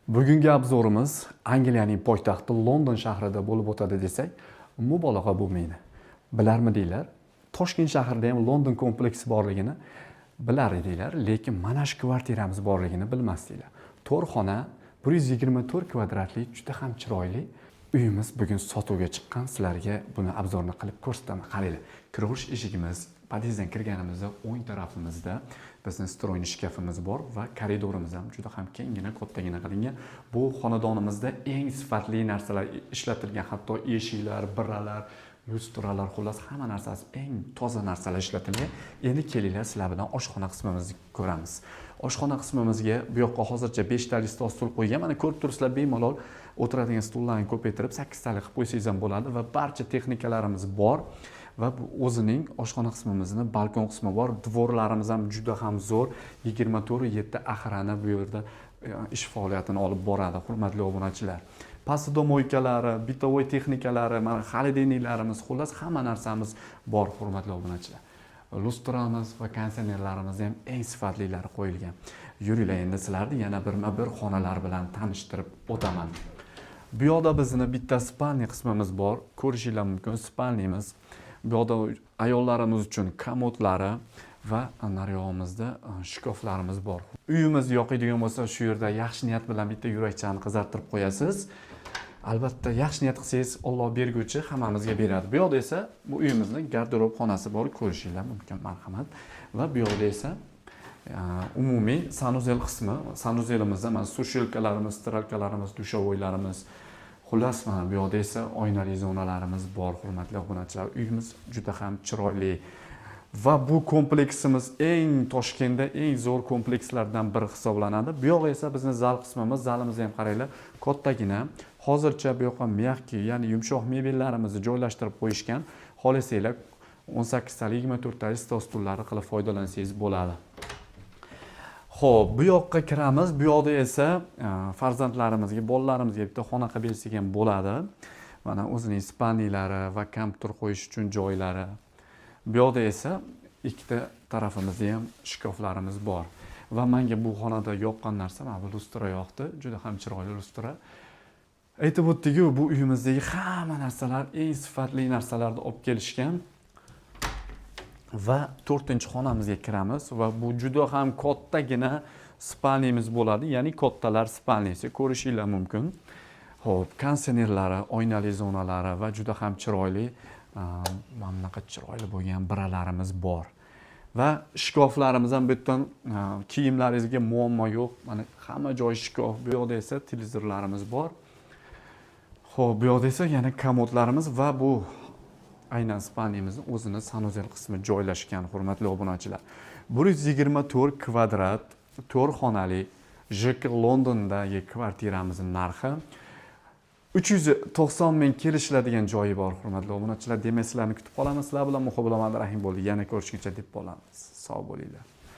Bugungi obzorimiz Angliyaning poytaxti London shahrida bo'lib o'tadi desak, mubolag'a bo'lmaydi. Bilarmidinglar? Toshkent shahrida ham London kompleksi borligini bilar edinglar, lekin mana shu kvartiramiz borligini bilmasdinglar. 4 xona, 124 kvadratlik juda ham chiroyli uyimiz bugun sotuvga chiqqan. Sizlarga buni obzorni qilib ko'rsataman. Qaranglar, kirish eshigimiz, podyezddan kirganimizda o'ng tarafimizda bizning stroyni shkafimiz bor va koridorimiz ham juda ham kenggina, kattagina qilingan. Bu xonadonimizda eng sifatli narsalar ishlatilgan, hatto eshiklar, biralar, lustralar, xullas hamma narsasi eng toza narsalar ishlatilgan. Endi kelinglar, sizlar bilan oshxona qismimizni ko'ramiz. Oshxona qismimizga bu yoqqa hozircha 5 talik stul qo'ygan. Mana ko'rib turibsizlar, bemalol o'tiradigan stullarni ko'paytirib 8 talik qilib qo'ysangiz ham bo'ladi va barcha texnikalarimiz bor. Va bu o'zining oshxona qismimizni balkon qismi bor. Dvorlarimiz ham juda ham zo'r. 24/7 axirani bu yerda ish faoliyatini olib boradi, hurmatli obunachilar. Posodomoykalari, bitovoy texnikalari, mana xolodilniklarimiz, xullas hamma narsamiz bor, hurmatli obunachilar. Lustramiz va konditsionerlarimiz ham eng sifatlilari qo'yilgan. Yuringlar, endi sizlarni yana birma-bir xonalar bilan tanishtirib o'taman. Bu yoqda bizning bitta spalni qismimiz bor. Ko'rishinglar mumkin, spalnimiz. Bu yoqda ayollarimiz uchun komodlari va nariyog'imizda shkaflarimiz bor. Uyimiz yoqadigan bo'lsa, shu yerda yaxshi niyat bilan bitta yurakchani qizartirib qo'yasiz. Albatta, yaxshi niyat qilsangiz, Alloh berguvchi hammamizga beradi. Bu yoqda esa bu uyimizning garderob xonasi bor, ko'rishinglar mumkin, marhamat. Va bu yoqda esa umumiy sanuzel qismi. Sanuzelimizda mana sushelkalarimiz, stralkalarimiz, dushovoylarimiz, xullas mana bu yoqda esa oynali zonalarimiz bor, hurmatli obunachilar. Uyimiz juda ham chiroyli. Va bu kompleksimiz eng Toshkentda eng zo'r komplekslardan biri hisoblanadi. Bu yoq esa bizning zal qismimiz. Zalimizni ham qaranglar, kattagina. Hozircha bu yoqqa miyaqki, ya'ni yumshoq mebellarimizni joylashtirib qo'yishgan. Xohlasanglar 18 talik, 24 talik stol-stullarni qilib foydalansangiz bo'ladi. Xo'p, bu yoqqa kiramiz. Bu yoqda esa farzandlarimizga, bolalarimizga bitta xona qilib bersak ham bo'ladi. Mana o'zining spalnilari va kompyuter qo'yish uchun joylari. Bu yoqda esa ikkita tarafimizda ham shkaflarimiz bor. Va menga bu xonada yoqqan narsa mana bu lustra yoqdi. Juda ham chiroyli lustra. Aytib o'tdik-ku, bu uyimizdagi hamma narsalar eng sifatli narsalarni olib kelishgan. Va 4-xonamizga kiramiz va bu juda ham kattagina spalnimiz bo'ladi, ya'ni kattalar spalnisi, ko'rishinglar mumkin. Xo'p, konditsionerlari, oynali zonalari va juda ham chiroyli, mana bunaqa chiroyli bo'lgan biralarimiz bor. Va shkaflarimiz ham bu yerdan kiyimlaringizga muammo yo'q. Mana hamma joy shkaf. Bu yoqda esa televizorlarimiz bor. Xo'p, bu yoqda esa yana komodlarimiz va bu aynan spalnimizning o'zini sanuzel qismi joylashgan, hurmatli obunachilar. 124 kvadrat, 4 xonali JK Londondagi kvartiramizning narxi 390 ming kelishiladigan joyi bor, hurmatli obunachilar. Demak, sizlarni kutib qolamiz. Sizlar bilan Muhabbat Rahim bo'ldi. Yana ko'rishguncha deb qolamiz. Sog' bo'linglar.